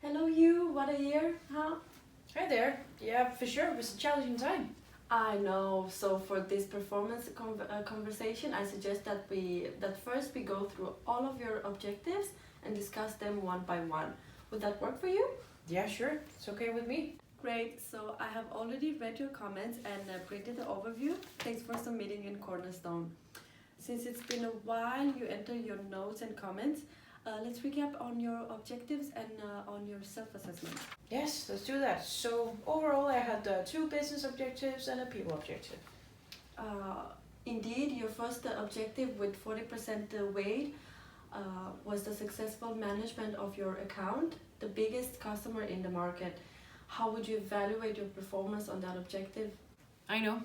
Hello you, what a year, huh? Hi there. Yeah, for sure. It was a challenging time. I know. So for this performance conversation, I suggest that first we go through all of your objectives and discuss them one by one. Would that work for you? Yeah, sure. It's okay with me. Great. So I have already read your comments and printed the overview. Thanks for submitting in Cornerstone. Since it's been a while, you enter your notes and comments. Let's recap on your objectives and on your self-assessment. Yes, let's do that. So overall, I had two business objectives and a people objective. Uh, Indeed, your first objective with 40% weight was the successful management of your account, the biggest customer in the market. How would you evaluate your performance on that objective? I know.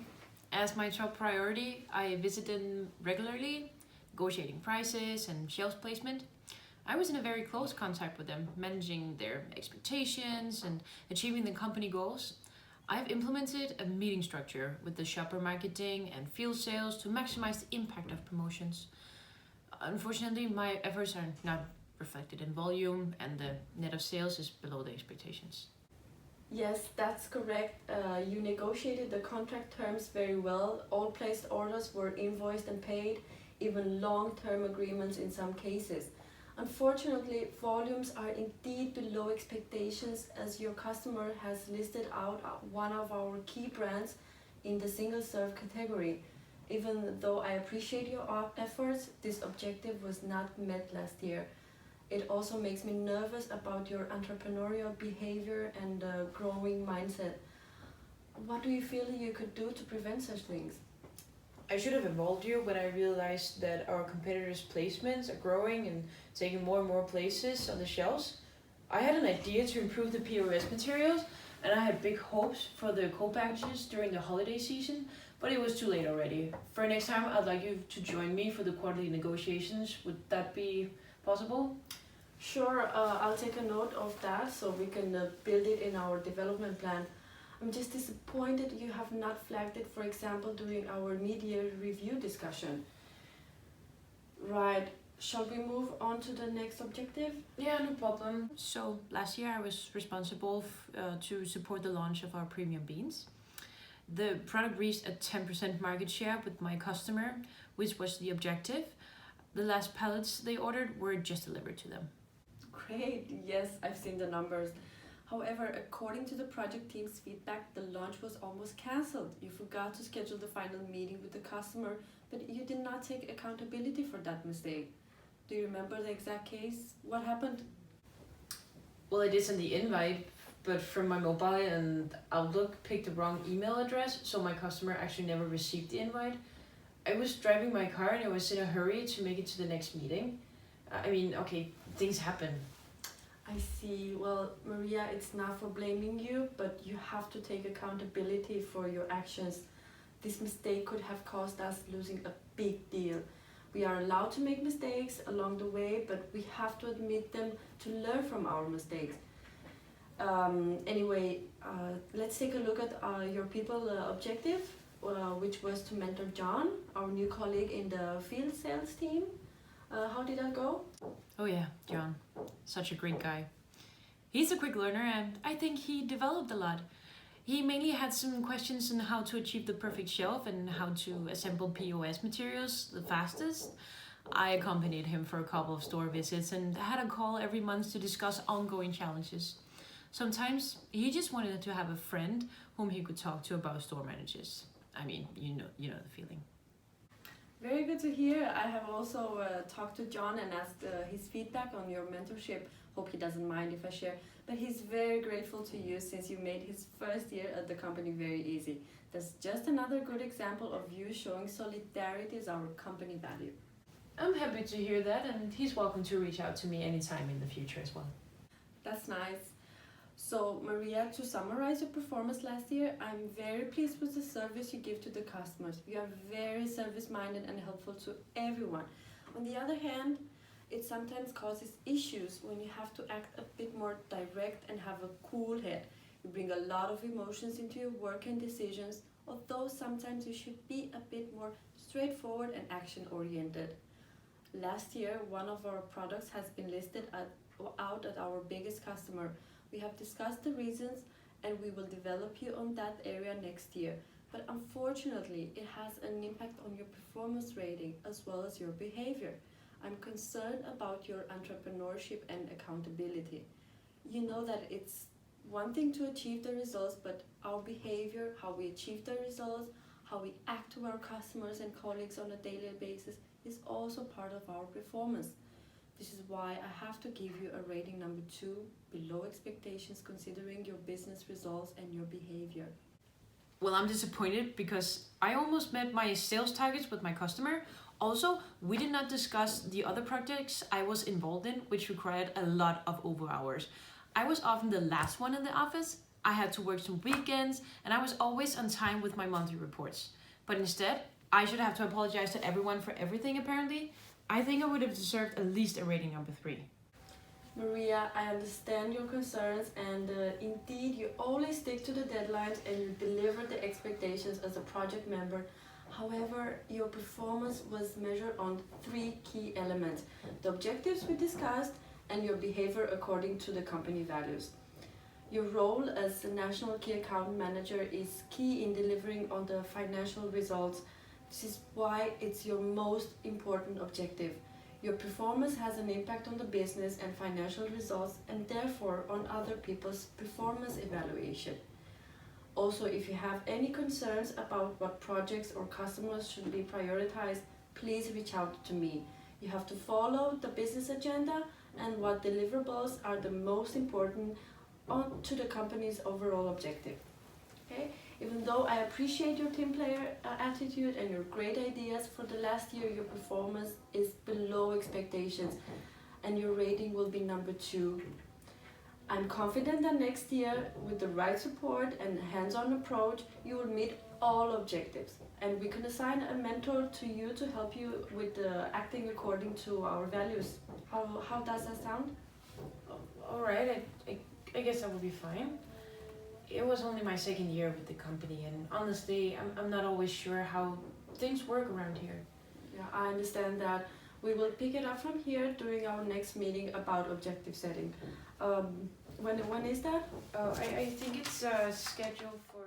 As my top priority, I visit them regularly, negotiating prices and shelf placement. I was in a very close contact with them, managing their expectations and achieving the company goals. I've implemented a meeting structure with the shopper marketing and field sales to maximize the impact of promotions. Unfortunately, my efforts are not reflected in volume and the net of sales is below the expectations. Yes, that's correct. You negotiated the contract terms very well. All placed orders were invoiced and paid, even long-term agreements in some cases. Unfortunately, volumes are indeed below expectations as your customer has listed out one of our key brands in the single-serve category. Even though I appreciate your efforts, this objective was not met last year. It also makes me nervous about your entrepreneurial behavior and growing mindset. What do you feel you could do to prevent such things? I should have involved you when I realized that our competitors' placements are growing and taking more and more places on the shelves. I had an idea to improve the POS materials, and I had big hopes for the co-packages during the holiday season, but it was too late already. For next time, I'd like you to join me for the quarterly negotiations. Would that be possible? Sure, I'll take a note of that so we can build it in our development plan. I'm just disappointed you have not flagged it, for example, during our media review discussion. Right, shall we move on to the next objective? Yeah, no problem. So last year I was responsible to support the launch of our premium beans. The product reached a 10% market share with my customer, which was the objective. The last pallets they ordered were just delivered to them. Great, yes, I've seen the numbers. However, according to the project team's feedback, the launch was almost cancelled. You forgot to schedule the final meeting with the customer, but you did not take accountability for that mistake. Do you remember the exact case? What happened? Well, I did send the invite, but from my mobile and Outlook picked the wrong email address, so my customer actually never received the invite. I was driving my car and I was in a hurry to make it to the next meeting. Okay, things happen. I see. Well, Maria, it's not for blaming you, but you have to take accountability for your actions. This mistake could have caused us losing a big deal. We are allowed to make mistakes along the way, but we have to admit them to learn from our mistakes. Anyway, let's take a look at your people objective, which was to mentor John, our new colleague in the field sales team. How did that go? Oh yeah, John. Such a great guy. He's a quick learner and I think he developed a lot. He mainly had some questions on how to achieve the perfect shelf and how to assemble POS materials the fastest. I accompanied him for a couple of store visits and had a call every month to discuss ongoing challenges. Sometimes he just wanted to have a friend whom he could talk to about store managers. You know the feeling. Very good to hear. I have also talked to John and asked his feedback on your mentorship. Hope he doesn't mind if I share. But he's very grateful to you since you made his first year at the company very easy. That's just another good example of you showing solidarity as our company value. I'm happy to hear that, and he's welcome to reach out to me anytime in the future as well. That's nice. So, Maria, to summarize your performance last year, I'm very pleased with the service you give to the customers. You are very service-minded and helpful to everyone. On the other hand, it sometimes causes issues when you have to act a bit more direct and have a cool head. You bring a lot of emotions into your work and decisions, although sometimes you should be a bit more straightforward and action-oriented. Last year, one of our products has been listed out at our biggest customer. We have discussed the reasons and we will develop you on that area next year. But unfortunately, it has an impact on your performance rating as well as your behavior. I'm concerned about your entrepreneurship and accountability. You know that it's one thing to achieve the results, but our behavior, how we achieve the results, how we act to our customers and colleagues on a daily basis is also part of our performance. This is why I have to give you a rating number 2, below expectations, considering your business results and your behavior. Well, I'm disappointed because I almost met my sales targets with my customer. Also, we did not discuss the other projects I was involved in, which required a lot of over hours. I was often the last one in the office. I had to work some weekends, and I was always on time with my monthly reports. But instead, I should have to apologize to everyone for everything, apparently. I think I would have deserved at least a rating number 3. Maria, I understand your concerns, and indeed you always stick to the deadlines and you deliver the expectations as a project member. However, your performance was measured on 3 key elements: the objectives we discussed and your behavior according to the company values. Your role as a National Key Account Manager is key in delivering on the financial results. This is why it's your most important objective. Your performance has an impact on the business and financial results, and therefore on other people's performance evaluation. Also, if you have any concerns about what projects or customers should be prioritized, please reach out to me. You have to follow the business agenda and what deliverables are the most important to the company's overall objective. Okay? Even though I appreciate your team player attitude and your great ideas, for the last year your performance is below expectations and your rating will be number 2. I'm confident that next year, with the right support and hands-on approach, you will meet all objectives. And we can assign a mentor to you to help you with acting according to our values. How does that sound? Alright, I guess that would be fine. It was only my 2nd year with the company, and honestly, I'm not always sure how things work around here. Yeah, I understand that. We will pick it up from here during our next meeting about objective setting. When is that? I think it's scheduled for